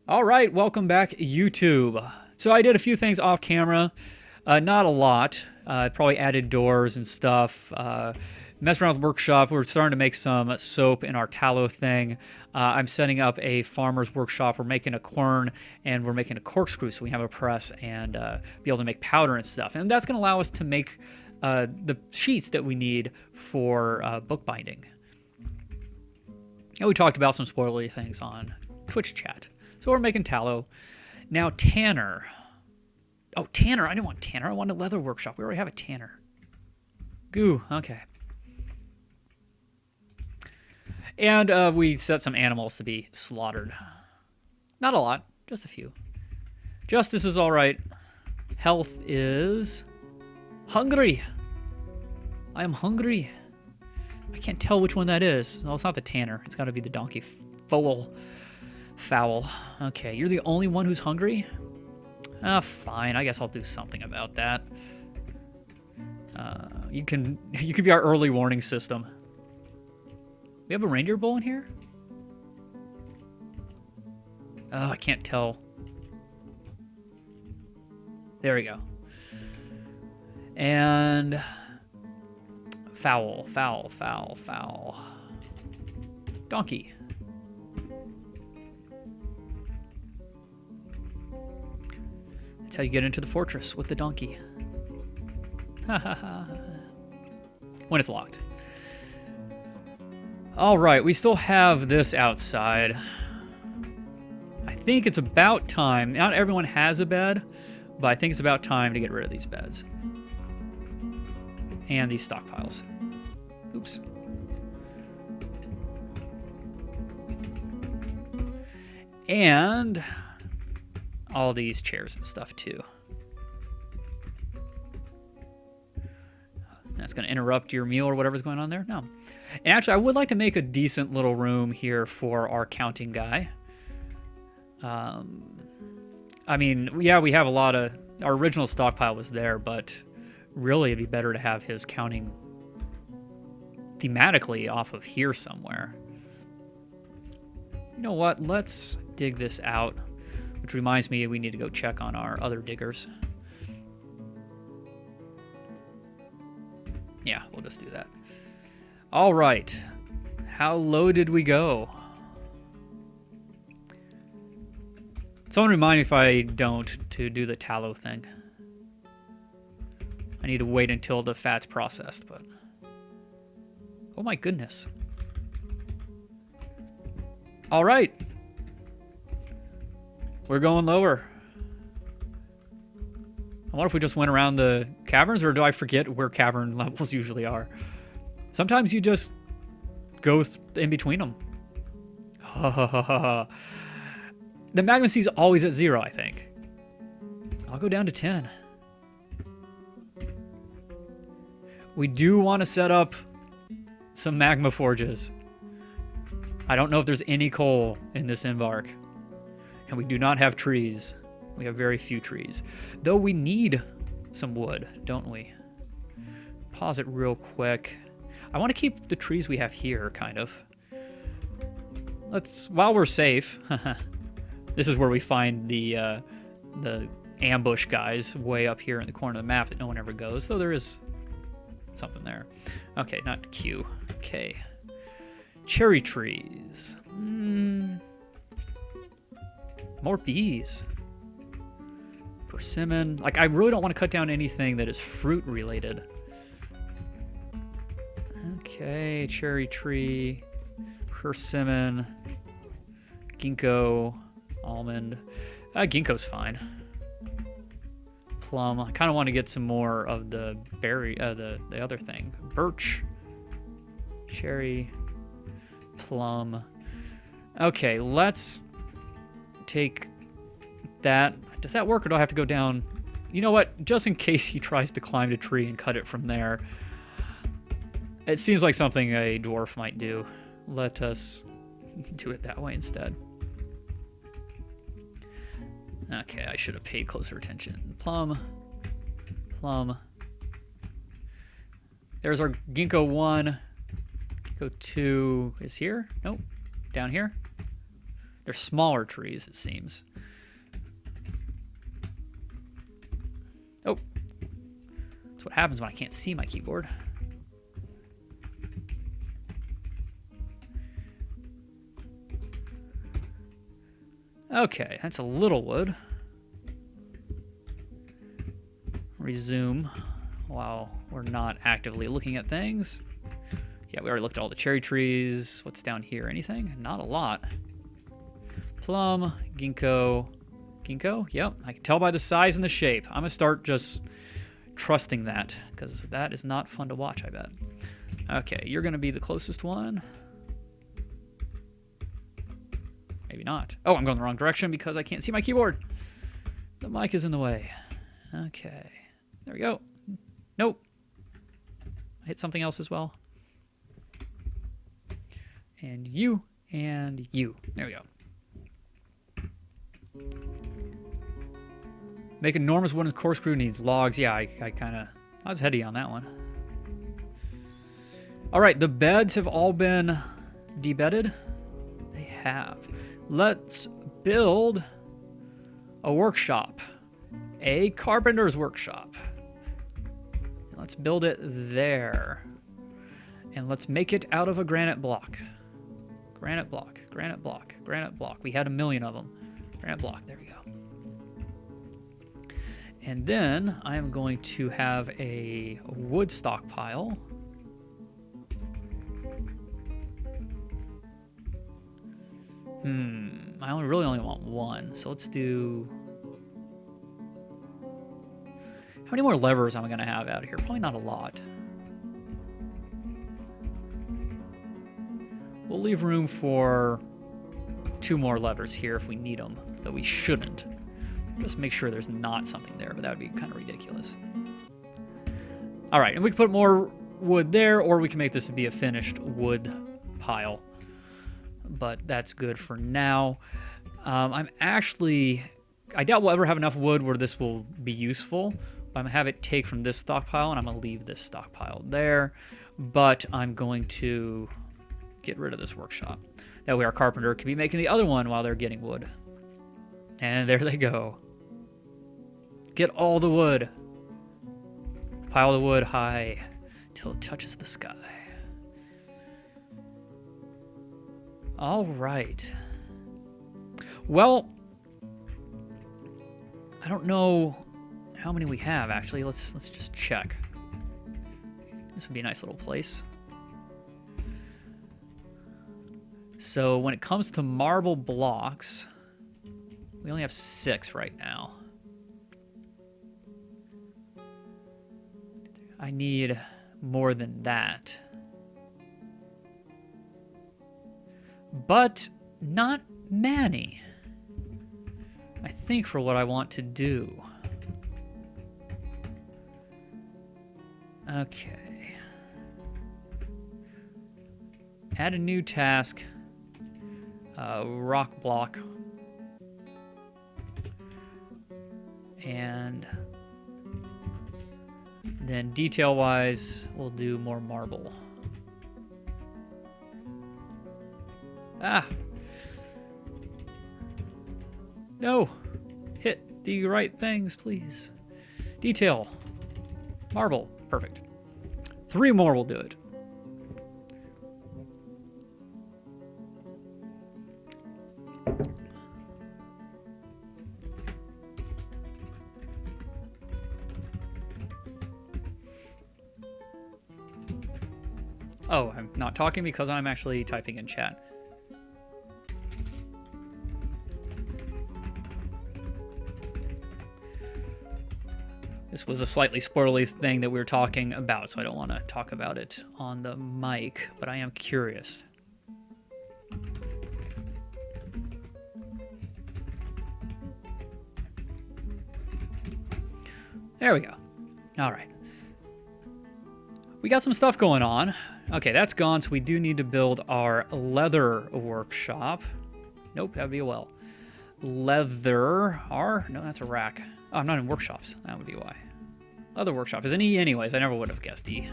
All right, welcome back, YouTube. So I did a few things off camera, not a lot. Probably added doors and stuff. Messed around with the workshop. We're starting to make some soap in our tallow thing. I'm setting up a farmer's workshop. We're making a quern and we're making a corkscrew so we have a press and be able to make powder and stuff. And that's going to allow us to make the sheets that we need for bookbinding. And we talked about some spoilery things on Twitch chat. So we're making tallow. Now tanner. Oh, tanner. I didn't want tanner. I wanted a leather workshop. We already have a tanner. Goo. Okay. And we set some animals to be slaughtered. Not a lot. Just a few. Justice is all right. Health is hungry. I am hungry. I can't tell which one that is. No, it's not the tanner. It's got to be the donkey foal. Foul. Okay, you're the only one who's hungry? Fine. I guess I'll do something about that. You could be our early warning system. We have a reindeer bull in here? Oh, I can't tell. There we go. And foul. Donkey. That's how you get into the fortress, with the donkey. When it's locked. All right, we still have this outside. I think it's about time. Not everyone has a bed, but I think it's about time to get rid of these beds. And these stockpiles. Oops. And all these chairs and stuff too. That's going to interrupt your meal or whatever's going on there? No. And actually, I would like to make a decent little room here for our counting guy. I mean, yeah, we have a lot of... Our original stockpile was there, but really it'd be better to have his counting thematically off of here somewhere. You know what? Let's dig this out. Which reminds me, we need to go check on our other diggers. Yeah, we'll just do that. All right. How low did we go? Someone remind me if I don't to do the tallow thing. I need to wait until the fat's processed, but... Oh my goodness. All right. We're going lower. I wonder if we just went around the caverns, or do I forget where cavern levels usually are? Sometimes you just go in between them. The magma C is always at 0, I think. I'll go down to 10. We do want to set up some magma forges. I don't know if there's any coal in this embark. And we do not have trees. We have very few trees. Though we need some wood, don't we? Pause it real quick. I want to keep the trees we have here, kind of. While we're safe, this is where we find the ambush guys way up here in the corner of the map that no one ever goes, though there is something there. Okay, not Q. K. Cherry trees. More bees. Persimmon. Like, I really don't want to cut down anything that is fruit related. Okay, cherry tree, persimmon, ginkgo, almond. Ginkgo's fine. Plum. I kind of want to get some more of the berry, the other thing. Birch, cherry, plum. Okay, let's take that. Does that work, or do I have to go down? You know what? Just in case he tries to climb the tree and cut it from there. It seems like something a dwarf might do. Let us do it that way instead. Okay, I should have paid closer attention. Plum. Plum. There's our ginkgo 1. Ginkgo 2 is here. Nope. Down here. They're smaller trees, it seems. Oh. That's what happens when I can't see my keyboard. Okay, that's a little wood. Resume while we're not actively looking at things. Yeah, we already looked at all the cherry trees. What's down here? Anything? Not a lot. Plum, ginkgo. Ginkgo? Yep, I can tell by the size and the shape. I'm gonna start just trusting that, because that is not fun to watch, I bet. Okay, you're gonna be the closest one. Maybe not. Oh, I'm going the wrong direction because I can't see my keyboard. The mic is in the way. Okay. There we go. Nope. I hit something else as well. And you. And you. There we go. Make enormous wooden corkscrew needs logs. Yeah, I was heady on that one. All right, the beds have all been debedded. They have. Let's build a workshop, a carpenter's workshop. Let's build it there. And let's make it out of a granite block. Granite block, granite block, granite block. We had a million of them. Granite block, there we go. And then I am going to have a wood stockpile. I really only want one, so let's do... How many more levers am I going to have out here? Probably not a lot. We'll leave room for 2 more levers here if we need them, though we shouldn't. Just make sure there's not something there, but that would be kind of ridiculous. All right, and we can put more wood there, or we can make this be a finished wood pile. But that's good for now. I doubt we'll ever have enough wood where this will be useful. I'm gonna have it take from this stockpile, and I'm gonna leave this stockpile there. But I'm going to get rid of this workshop. That way our carpenter can be making the other one while they're getting wood. And there they go. Get all the wood. Pile the wood high till it touches the sky. All right. Well, I don't know how many we have, actually. Let's just check. This would be a nice little place. So when it comes to marble blocks, we only have 6 right now. I need more than that. But not many, I think, for what I want to do. Okay. Add a new task. Rock block. And then detail-wise, we'll do more marble. Ah! No! Hit the right things, please. Detail. Marble. Perfect. 3 more will do it. Oh, I'm not talking because I'm actually typing in chat. This was a slightly spoilery thing that we were talking about, so I don't want to talk about it on the mic, but I am curious. There we go. All right. We got some stuff going on. Okay, that's gone, so we do need to build our leather workshop. Nope, that would be a well. Leather. No, that's a rack. Oh, I'm not in workshops. That would be why. Leather workshop is an E anyways. I never would have guessed E.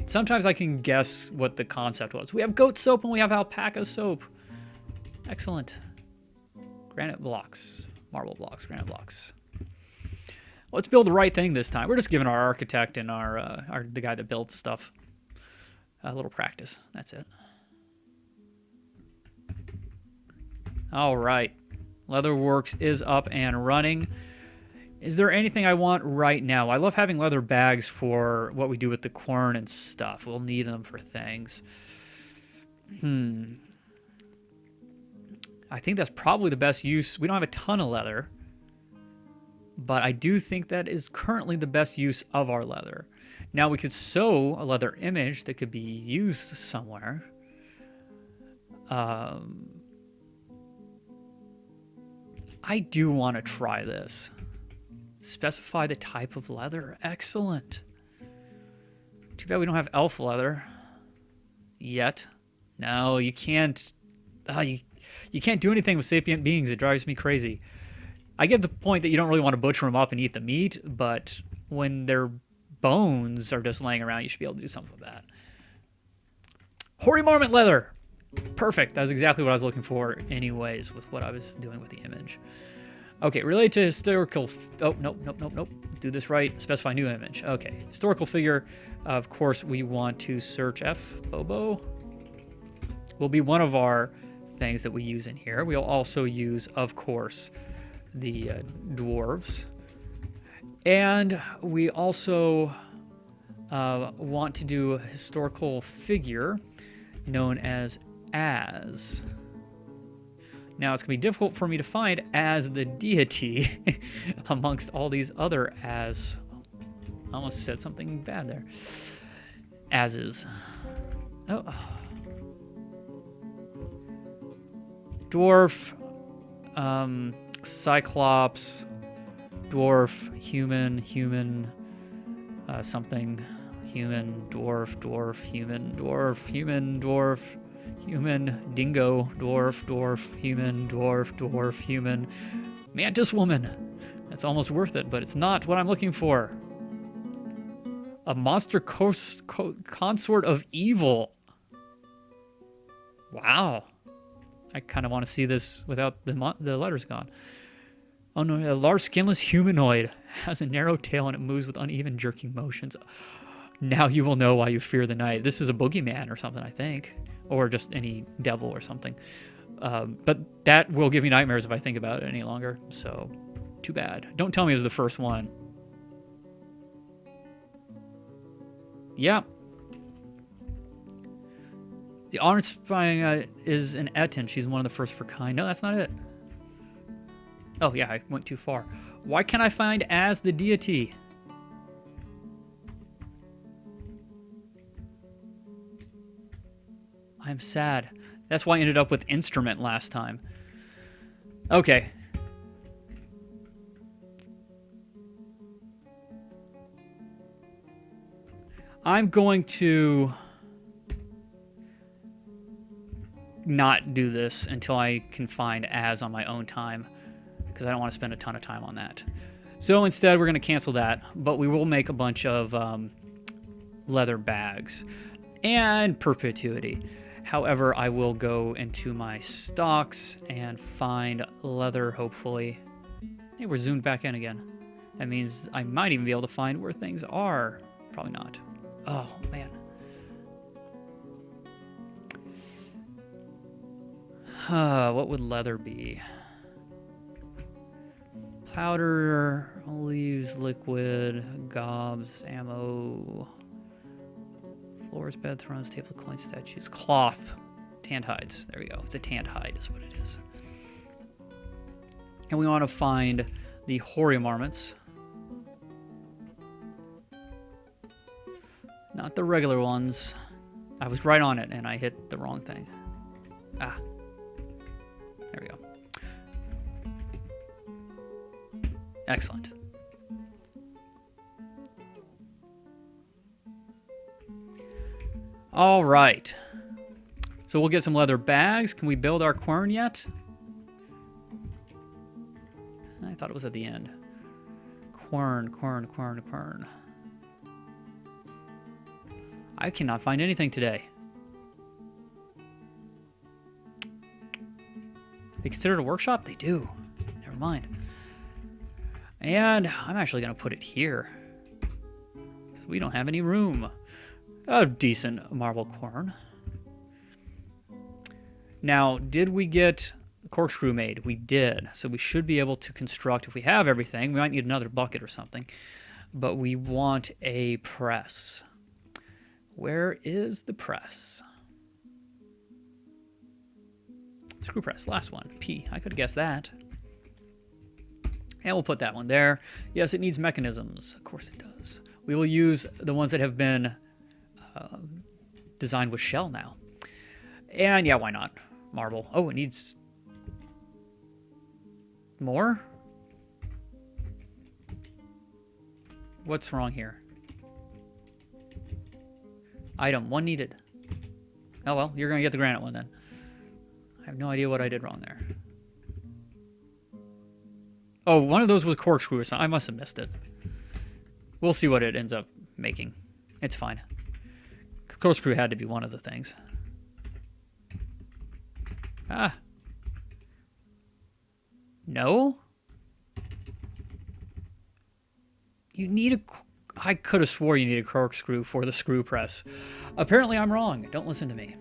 Sometimes I can guess what the concept was. We have goat soap and we have alpaca soap. Excellent. Granite blocks. Marble blocks. Granite blocks. Let's build the right thing this time. We're just giving our architect and the guy that builds stuff a little practice. That's it. All right. Leatherworks is up and running. Is there anything I want right now? I love having leather bags for what we do with the quern and stuff. We'll need them for things. I think that's probably the best use. We don't have a ton of leather, but I do think that is currently the best use of our leather. Now we could sew a leather image that could be used somewhere. I do want to try this. Specify the type of leather. Excellent. Too bad we don't have elf leather yet. No, you can't. You can't do anything with sapient beings. It drives me crazy. I get the point that you don't really want to butcher them up and eat the meat, but when their bones are just laying around, you should be able to do something with that. Hoary marmot leather. Perfect. That's exactly what I was looking for anyways with what I was doing with the image. Okay, related to historical... Oh, nope. Do this right. Specify new image. Okay, historical figure. Of course, we want to search F. Bobo will be one of our things that we use in here. We'll also use, of course, the dwarves. And we also want to do a historical figure known as. Now, it's going to be difficult for me to find as the deity amongst all these other as. I almost said something bad there. Ases. Oh. Dwarf, Cyclops, dwarf, human, something, human, dwarf, human, dingo, dwarf, human, mantis woman. That's almost worth it, but it's not what I'm looking for. A monster consort of evil. Wow. I kind of want to see this without the letters gone. Oh no, a large skinless humanoid has a narrow tail and it moves with uneven jerking motions. Now you will know why you fear the night. This is a boogeyman or something, I think. Or just any devil or something. But that will give me nightmares if I think about it any longer. So, too bad. Don't tell me it was the first one. Yeah. The honor spying is an Etten. She's one of the first for kind. No, that's not it. Oh, yeah, I went too far. Why can't I find as the deity? I'm sad. That's why I ended up with instrument last time. Okay. I'm going to not do this until I can find as on my own time, because I don't want to spend a ton of time on that. So instead, we're going to cancel that, but we will make a bunch of leather bags and perpetuity. However, I will go into my stocks and find leather, hopefully. Hey, we're zoomed back in again. That means I might even be able to find where things are. Probably not. Oh, man. What would leather be? Powder, leaves, liquid, gobs, ammo, floors, bed, thrones, table, coin, statues, cloth, tanned hides. There we go. It's a tanned hide is what it is. And we want to find the hoary marmots. Not the regular ones. I was right on it and I hit the wrong thing. Ah. There we go. Excellent. All right. So we'll get some leather bags. Can we build our quern yet? I thought it was at the end. Quern. I cannot find anything today. They consider it a workshop? They do. Never mind. And I'm actually going to put it here. We don't have any room. A decent marble quern. Now, did we get corkscrew made? We did. So we should be able to construct, if we have everything, we might need another bucket or something. But we want a press. Where is the press? Screw press, last one. P. I could have guessed that. And we'll put that one there. Yes, it needs mechanisms. Of course it does. We will use the ones that have been designed with shell now. And yeah, why not? Marble. Oh, it needs more? What's wrong here? Item, one needed. Oh well, you're going to get the granite one then. I have no idea what I did wrong there. Oh, one of those was corkscrew or something. I must have missed it. We'll see what it ends up making. It's fine. Corkscrew had to be one of the things. Ah. No? You need a... I could have swore you need a corkscrew for the screw press. Apparently I'm wrong. Don't listen to me.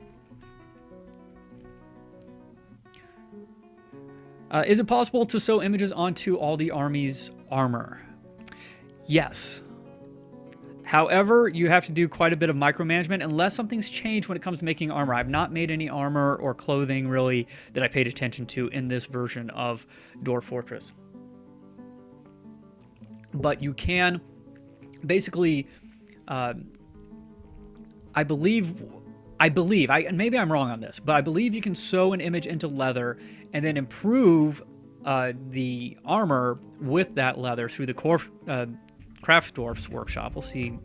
Is it possible to sew images onto all the army's armor? Yes. However, you have to do quite a bit of micromanagement unless something's changed when it comes to making armor. I've not made any armor or clothing, really, that I paid attention to in this version of Dwarf Fortress. But you can basically, I believe, maybe I'm wrong on this, but I believe you can sew an image into leather and then improve the armor with that leather through the Craft Dwarf's workshop. We'll see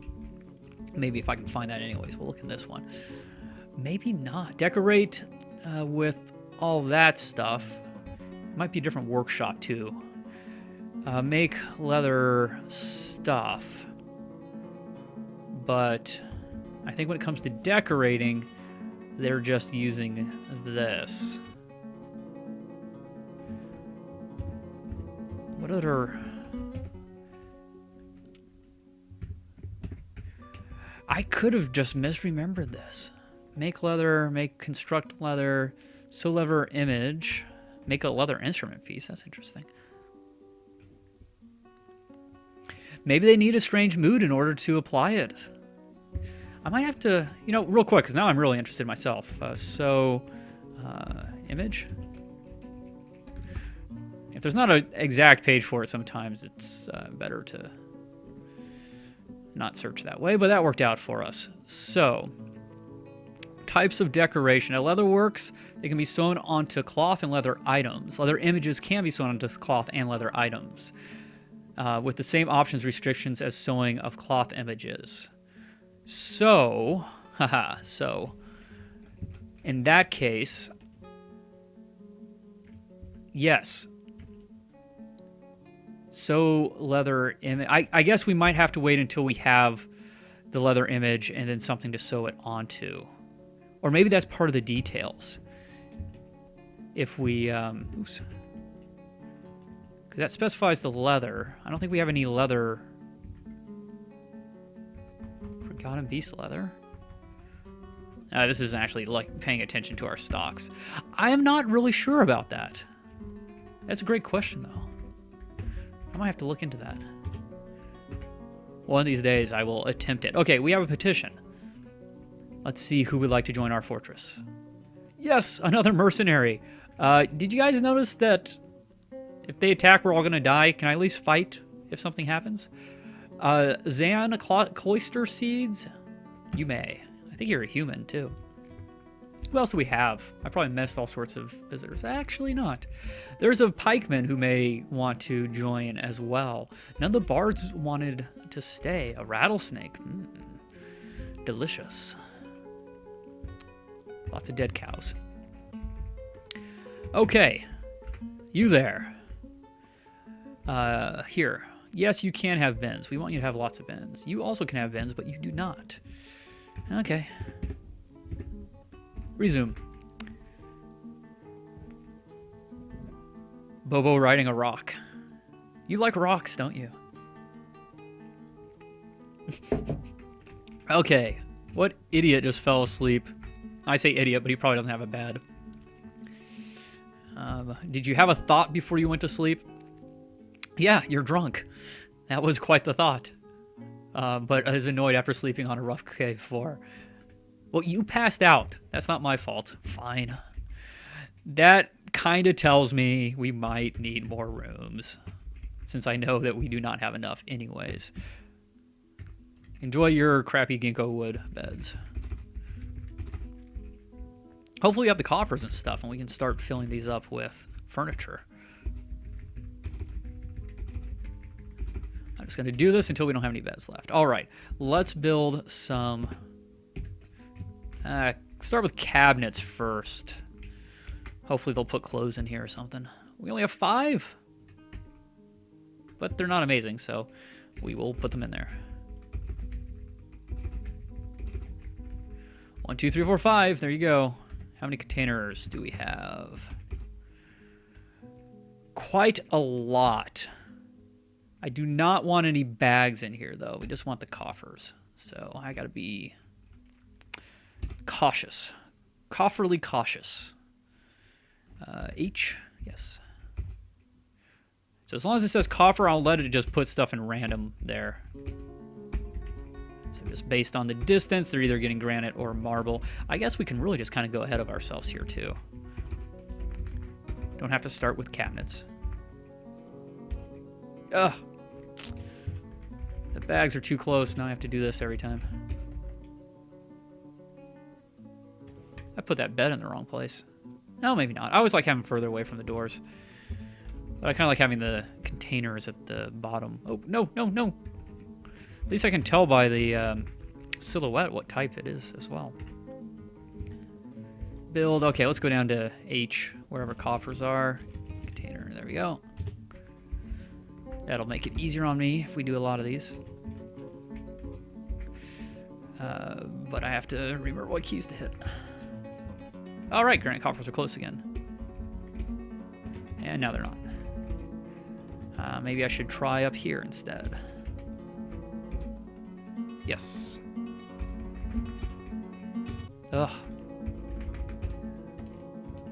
maybe if I can find that anyways. We'll look in this one. Maybe not. Decorate with all that stuff. Might be a different workshop too. Make leather stuff. But I think when it comes to decorating, they're just using this. What other... I could have just misremembered this. Make leather, construct leather, sew leather image, make a leather instrument piece. That's interesting. Maybe they need a strange mood in order to apply it. I might have to, real quick, because now I'm really interested myself. Image. If there's not an exact page for it, sometimes it's better to not search that way, but that worked out for us. So, types of decoration. At Leatherworks, they can be sewn onto cloth and leather items. Leather images can be sewn onto cloth and leather items, with the same options restrictions as sewing of cloth images. So, in that case, yes. So leather image. I guess we might have to wait until we have the leather image and then something to sew it onto. Or maybe that's part of the details. If we... Because that specifies the leather. I don't think we have any leather... Forgotten Beast leather? This isn't actually like paying attention to our stocks. I am not really sure about that. That's a great question, though. I might have to look into that. One of these days, I will attempt it. Okay, we have a petition. Let's see who would like to join our fortress. Yes, another mercenary. Did you guys notice that if they attack, we're all going to die? Can I at least fight if something happens? Zan Cloister Seeds? You may. I think you're a human, too. Who else do we have? I probably missed all sorts of visitors. Actually not. There's a pikeman who may want to join as well. None of the bards wanted to stay. A rattlesnake. Delicious. Lots of dead cows. Okay. You there. Here. Yes, you can have bins. We want you to have lots of bins. You also can have bins, but you do not. Okay. Resume. Bobo riding a rock. You like rocks, don't you? Okay. What idiot just fell asleep? I say idiot, but he probably doesn't have a bed. Did you have a thought before you went to sleep? Yeah, you're drunk. That was quite the thought. But I was annoyed after sleeping on a rough cave floor. Well, you passed out. That's not my fault. Fine. That kind of tells me we might need more rooms, since I know that we do not have enough anyways. Enjoy your crappy ginkgo wood beds. Hopefully we have the coffers and stuff, and we can start filling these up with furniture. I'm just going to do this until we don't have any beds left. All right, let's build some... start with cabinets first. Hopefully they'll put clothes in here or something. We only have 5. But they're not amazing, so we will put them in there. 1, 2, 3, 4, 5. There you go. How many containers do we have? Quite a lot. I do not want any bags in here, though. We just want the coffers. So I got to be cautious. Cofferly cautious. H? Yes. So as long as it says coffer, I'll let it just put stuff in random there. So just based on the distance, they're either getting granite or marble. I guess we can really just kind of go ahead of ourselves here, too. Don't have to start with cabinets. Ugh. The bags are too close. Now I have to do this every time. I put that bed in the wrong place. No, maybe not. I always like having further away from the doors. But I kind of like having the containers at the bottom. Oh, no, no, no. At least I can tell by the silhouette what type it is as well. Build. Okay, let's go down to H, wherever coffers are. Container. There we go. That'll make it easier on me if we do a lot of these. But I have to remember what keys to hit. All right, granite coffers are close again. And now they're not. Maybe I should try up here instead. Yes. Ugh.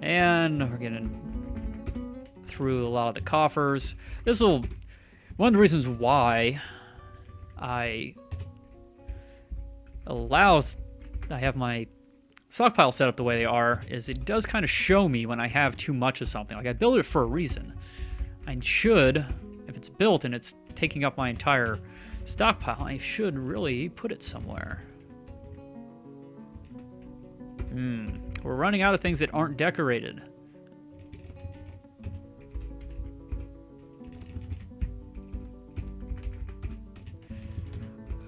And we're getting through a lot of the coffers. This will... One of the reasons why I have my stockpile set up the way they are is it does kind of show me when I have too much of something. Like, I build it for a reason. I should, if it's built and it's taking up my entire stockpile, I should really put it somewhere. We're running out of things that aren't decorated.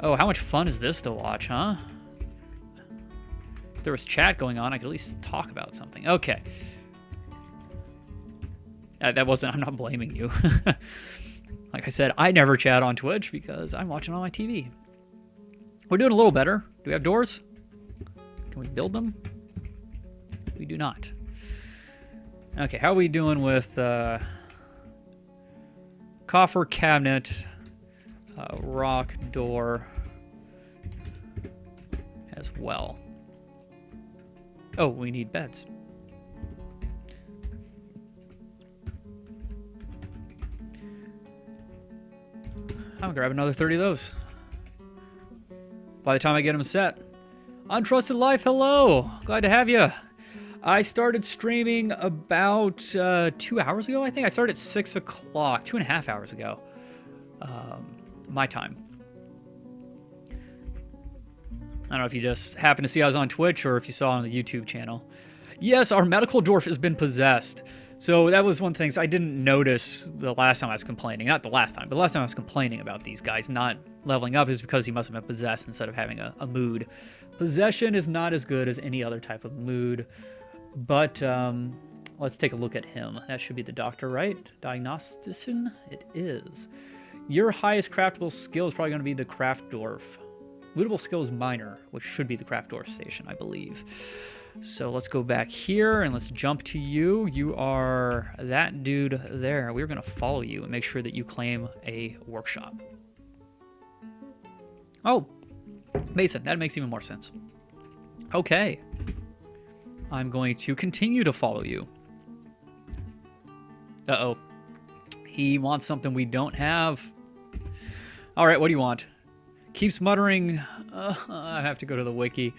Oh, how much fun is this to watch, huh? If there was chat going on, I could at least talk about something. Okay. That wasn't... I'm not blaming you. Like I said, I never chat on Twitch because I'm watching on my TV. We're doing a little better. Do we have doors? Can we build them? We do not. Okay, how are we doing with coffer, cabinet, rock, door as well? Oh, we need beds. I'll grab another 30 of those. By the time I get them set. Untrusted Life, hello! Glad to have you. I started streaming about 2 hours ago, I think. I started at 6 o'clock, 2.5 hours ago. My time. I don't know if you just happened to see I was on Twitch or if you saw on the YouTube channel. Yes, our medical dwarf has been possessed. So that was one of the things I didn't notice the last time I was complaining. Not the last time, but the last time I was complaining about these guys not leveling up is because he must have been possessed instead of having a mood. Possession is not as good as any other type of mood. But let's take a look at him. That should be the doctor, right? Diagnostician? It is. Your highest craftable skill is probably going to be the craft dwarf. Lootable skill is minor, which should be the craft dwarf station, I believe. So let's go back here and let's jump to you. You are that dude there. We're going to follow you and make sure that you claim a workshop. Oh, Mason. That makes even more sense. Okay. I'm going to continue to follow you. Uh-oh. He wants something we don't have. All right, what do you want? Keeps muttering. I have to go to the wiki.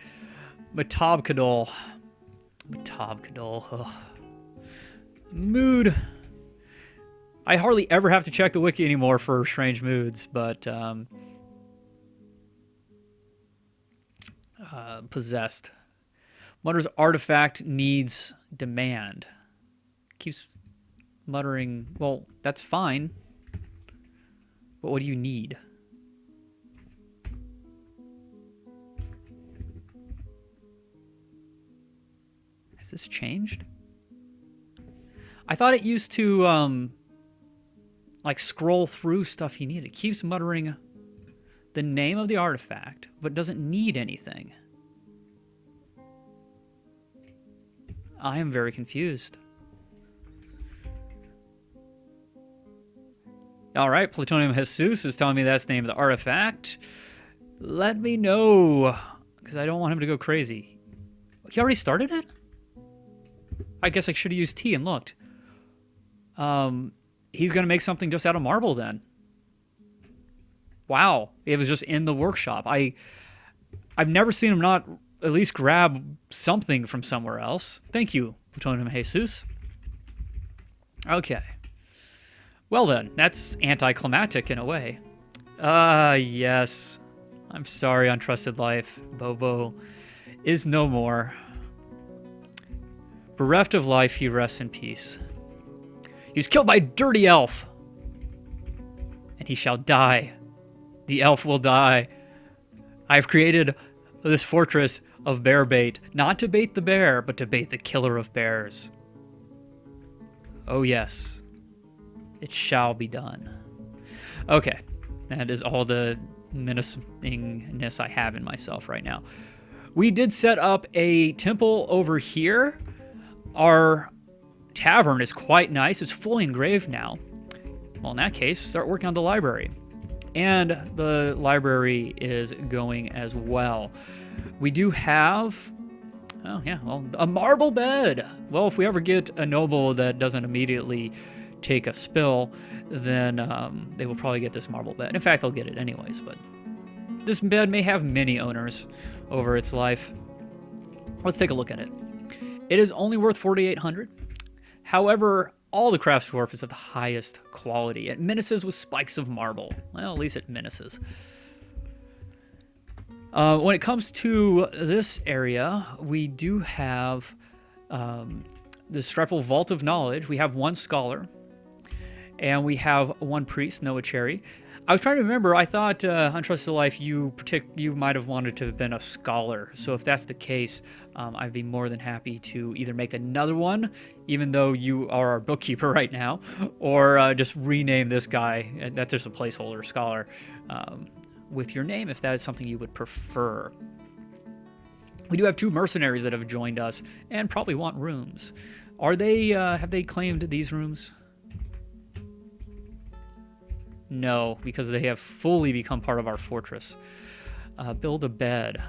Matabkadol. Matabkadol. Mood. I hardly ever have to check the wiki anymore for strange moods, but possessed. Mutters artifact needs demand. Keeps muttering, well, that's fine. But what do you need? Has this changed? I thought it used to, like, scroll through stuff he needed. It keeps muttering the name of the artifact, but doesn't need anything. I am very confused. All right, Plutonium Jesus is telling me that's the name of the artifact. Let me know, because I don't want him to go crazy. He already started it? I guess I should have used T and looked. He's going to make something just out of marble then. Wow, it was just in the workshop. I've never seen him not at least grab something from somewhere else. Thank you, Plutonium Jesus. Okay. Well then, that's anticlimactic in a way. Yes. I'm sorry, Untrusted Life. Bobo is no more. Bereft of life, he rests in peace. He was killed by a dirty elf. And he shall die. The elf will die. I have created this fortress of bear bait, not to bait the bear, but to bait the killer of bears. Oh yes. It shall be done. Okay. That is all the menacingness I have in myself right now. We did set up a temple over here. Our tavern is quite nice. It's fully engraved now. Well, in that case, start working on the library. And the library is going as well. We do have... Oh, yeah, well, a marble bed. Well, if we ever get a noble that doesn't immediately take a spill, then they will probably get this marble bed. In fact, they'll get it anyways, but this bed may have many owners over its life. Let's take a look at it. It is only worth 4,800. However, all the craft dwarf is of the highest quality. It menaces with spikes of marble. Well, at least it menaces. When it comes to this area, we do have the Strepful Vault of Knowledge. We have one scholar, and we have one priest, Noah Cherry. I was trying to remember. I thought Untrusted Life, you might have wanted to have been a scholar. So if that's the case, I'd be more than happy to either make another one, even though you are our bookkeeper right now, or just rename this guy. That's just a placeholder, scholar, with your name, if that is something you would prefer. We do have two mercenaries that have joined us and probably want rooms. Are they? Have they claimed these rooms? No, because they have fully become part of our fortress. Build a bed.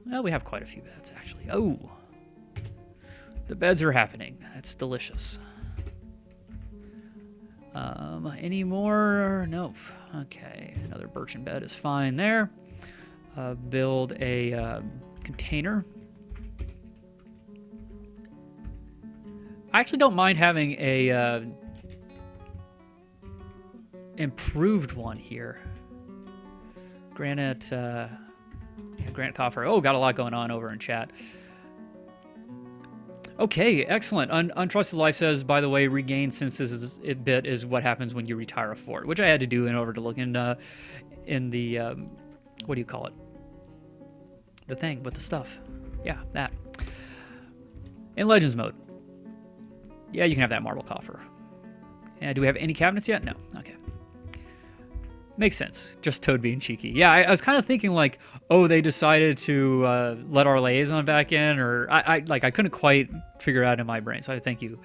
Well, we have quite a few beds, actually. Oh, the beds are happening. That's delicious. Any more? Nope. Okay, another birchen bed is fine there. Build a container. I actually don't mind having a improved one here. Granite, granite coffer. Oh, got a lot going on over in chat. Okay, excellent. Untrusted Life says, by the way, regain senses a bit is what happens when you retire a fort, which I had to do in order to look in the what do you call it? The thing with the stuff. Yeah, that. In Legends mode. Yeah, you can have that marble coffer. And do we have any cabinets yet? No. Okay. Makes sense. Just Toad being cheeky. Yeah, I was kind of thinking like, oh, they decided to let our liaison back in, or I couldn't quite figure it out in my brain. So I thank you.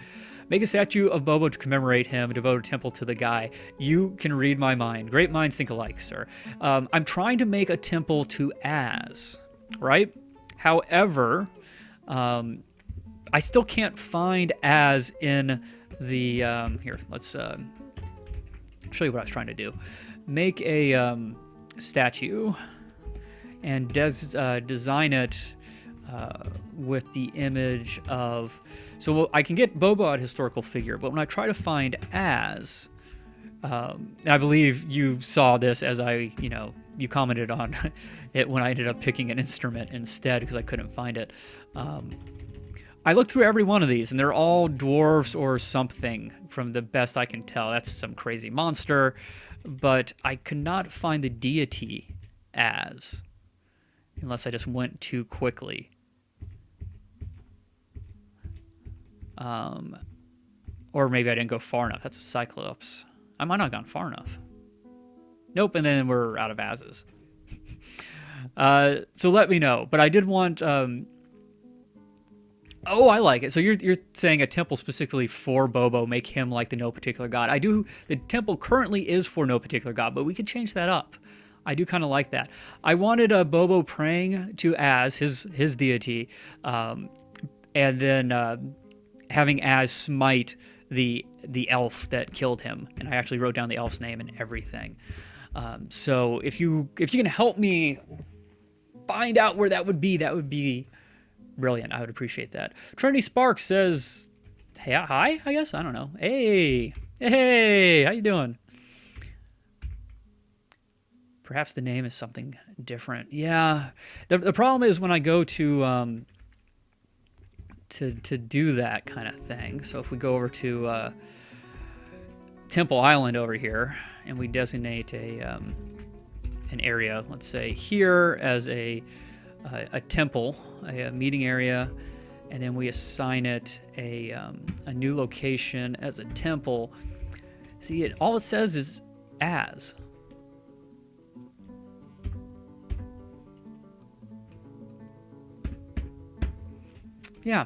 Make a statue of Bobo to commemorate him. Devote a temple to the guy. You can read my mind. Great minds think alike, sir. I'm trying to make a temple to Az, right? However, I still can't find Az in the here. Let's show you what I was trying to do. Make a statue and design it with the image of... So I can get Bobo at historical figure, but when I try to find Az, and I believe you saw this as you commented on it when I ended up picking an instrument instead because I couldn't find it. I looked through every one of these, and they're all dwarves or something from the best I can tell. That's some crazy monster. But I could not find the deity Az, unless I just went too quickly. Or maybe I didn't go far enough. That's a Cyclops. I might not have gone far enough. Nope, and then we're out of Az's. So let me know. But I did want... Oh, I like it. So you're saying a temple specifically for Bobo, make him like the no particular god. The temple currently is for no particular god, but we could change that up. I do kind of like that. I wanted a Bobo praying to Az, his deity, and then having Az smite the elf that killed him. And I actually wrote down the elf's name and everything. So if you can help me find out where that would be brilliant. I would appreciate that. Trinity Sparks says, "Hey, hi, I guess. I don't know. Hey, how you doing?" Perhaps the name is something different. Yeah. The problem is when I go to do that kind of thing. So if we go over to Temple Island over here, and we designate an area, let's say here as a temple, a meeting area, and then we assign it a new location as a temple. See, all it says is Az. Yeah.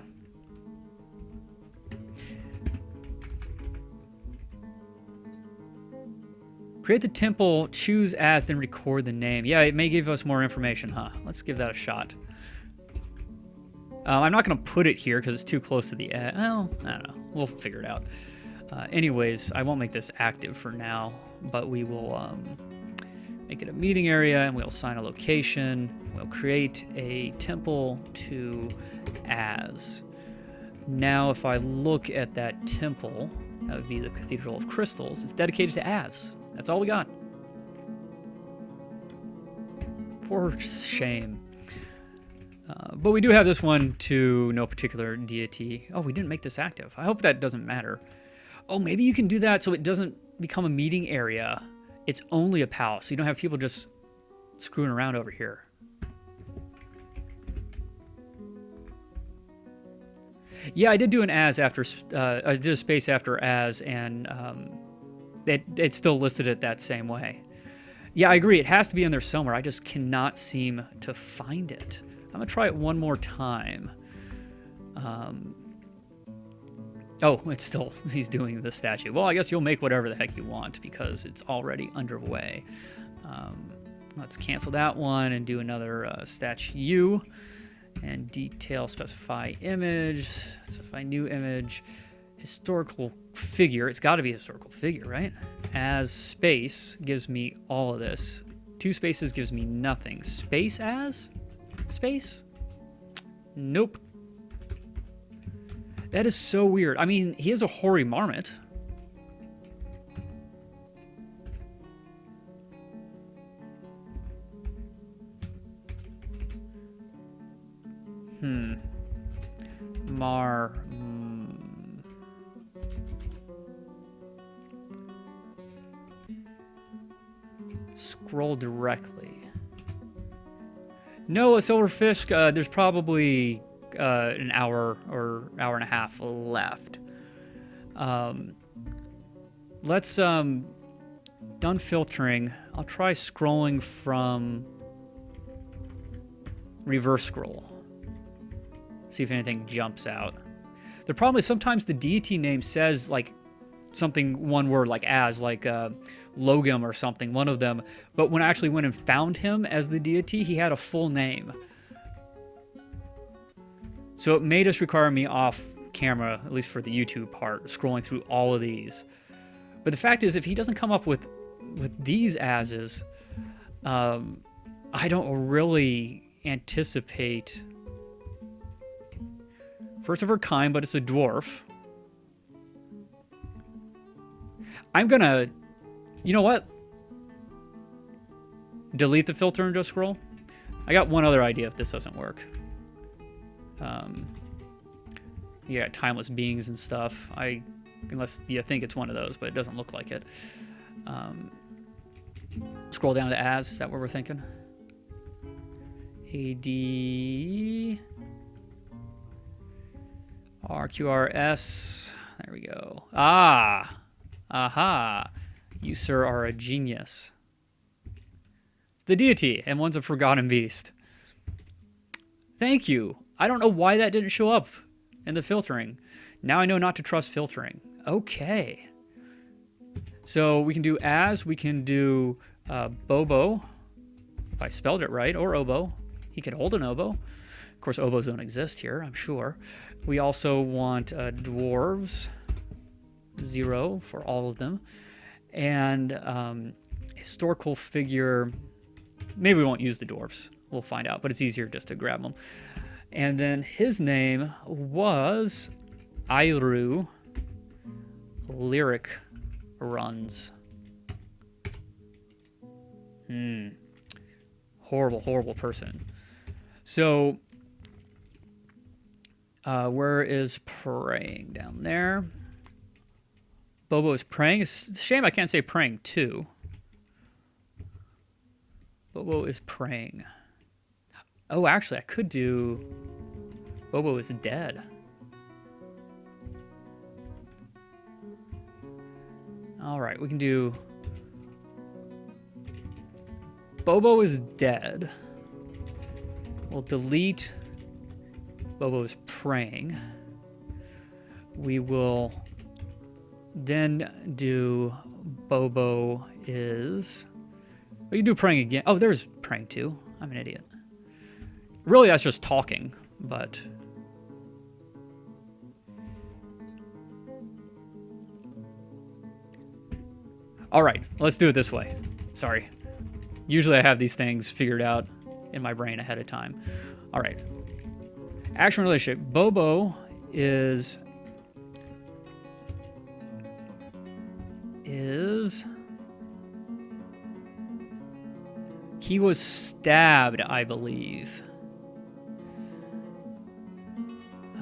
Create the temple, choose Az, then record the name. Yeah, it may give us more information, huh? Let's give that a shot. I'm not going to put it here because it's too close to the end. Well, I don't know. We'll figure it out. Anyways, I won't make this active for now, but we will make it a meeting area, and we'll assign a location. We'll create a temple to Az. Now, if I look at that temple, that would be the Cathedral of Crystals. It's dedicated to Az. That's all we got. For shame. But we do have this one to no particular deity. Oh, we didn't make this active. I hope that doesn't matter. Oh, maybe you can do that so it doesn't become a meeting area. It's only a palace. So you don't have people just screwing around over here. Yeah, I did do an Az after... I did a space after Az, and it still listed it that same way. Yeah, I agree. It has to be in there somewhere. I just cannot seem to find it. I'm going to try it one more time. Oh, it's still... He's doing the statue. Well, I guess you'll make whatever the heck you want because it's already underway. Let's cancel that one and do another statue. And detail, specify image, specify new image, historical figure. It's got to be a historical figure, right? Az space gives me all of this. Two spaces gives me nothing. Space Az? Space? Nope. That is so weird. I mean, he is a hoary marmot. Scroll directly. No, a silverfish. There's probably an hour or hour and a half left. Let's done filtering. I'll try scrolling from reverse scroll. See if anything jumps out. The problem is sometimes the deity name says like something, one word, like as, like Logum or something, one of them. But when I actually went and found him as the deity, he had a full name. So it may just require me off camera, at least for the YouTube part, scrolling through all of these. But the fact is, if he doesn't come up with these ases, I don't really anticipate first of her kind, but it's a dwarf. I'm gonna, you know what? Delete the filter and just scroll. I got one other idea if this doesn't work. Yeah, timeless beings and stuff. Unless you think it's one of those, but it doesn't look like it. Scroll down to as. Is that what we're thinking? AD RQRS. There we go. Ah, aha! You, sir, are a genius. The deity, and one's a forgotten beast. Thank you. I don't know why that didn't show up in the filtering. Now I know not to trust filtering. Okay. So we can do as, we can do Bobo, if I spelled it right, or oboe. He could hold an oboe. Of course, oboes don't exist here, I'm sure. We also want dwarves, 0 for all of them. And historical figure, maybe we won't use the dwarves. We'll find out, but it's easier just to grab them. And then his name was Iru Lyric Runs. Horrible, horrible person. So, where is praying? Down there. Bobo is praying. It's a shame I can't say praying too. Bobo is praying. Oh, actually, I could do Bobo is dead. All right, we can do Bobo is dead. We'll delete Bobo is praying. We will then do Bobo is... We can do praying again. Oh, there's praying too. I'm an idiot. Really, that's just talking, but... All right, let's do it this way. Sorry. Usually I have these things figured out in my brain ahead of time. All right. Action relationship. Bobo is... He was stabbed, I believe.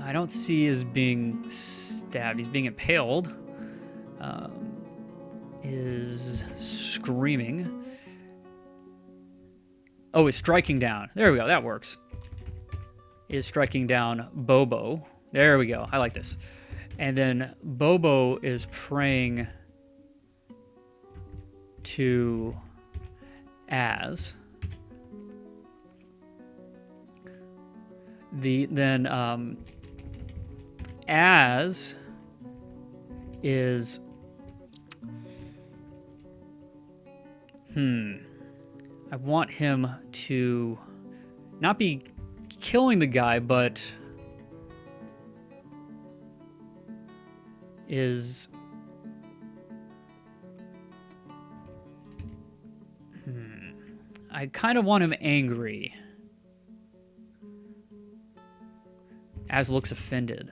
I don't see as being stabbed. He's being impaled. Is screaming. Oh, is striking down. There we go. That works. Is striking down Bobo. There we go. I like this. And then Bobo is praying to as. As is I want him to not be killing the guy, but is I kind of want him angry. As looks offended.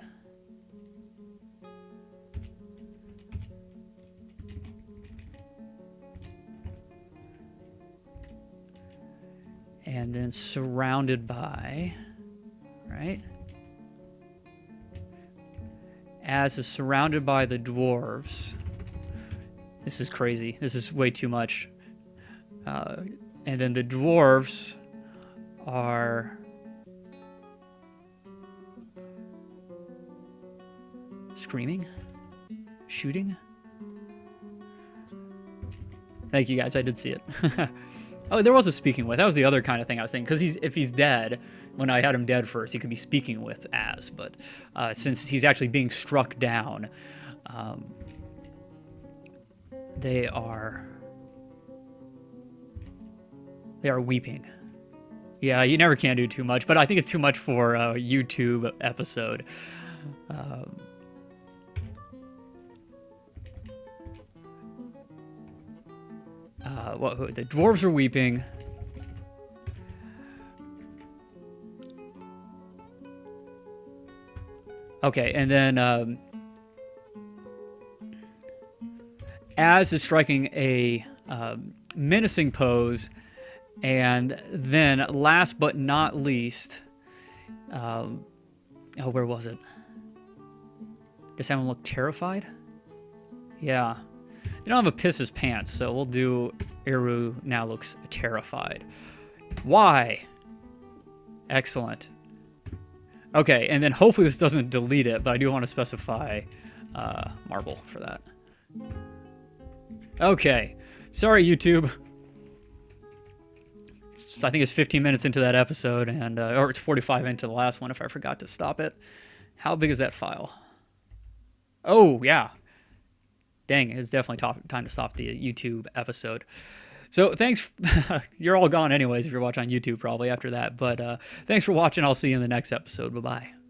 And then surrounded by, right? As is surrounded by the dwarves. This is crazy. This is way too much. And then the dwarves are screaming, shooting. Thank you guys. I did see it. Oh, there was a speaking with. That was the other kind of thing I was thinking. Because if he's dead, when I had him dead first, he could be speaking with as. But since he's actually being struck down, they are weeping. Yeah, you never can do too much, but I think it's too much for a YouTube episode. The dwarves are weeping. Okay, and then Az is striking a menacing pose, and then last but not least, where was it? Does everyone look terrified? Yeah. They don't have a piss his pants, so we'll do Eru now looks terrified. Why? Excellent. Okay, and then hopefully this doesn't delete it, but I do want to specify marble for that. Okay. Sorry, YouTube. I think it's 15 minutes into that episode, and or it's 45 into the last one if I forgot to stop it. How big is that file? Oh, yeah. Dang, it's definitely time to stop the YouTube episode. So thanks. You're all gone anyways if you're watching on YouTube probably after that. But thanks for watching. I'll see you in the next episode. Bye-bye.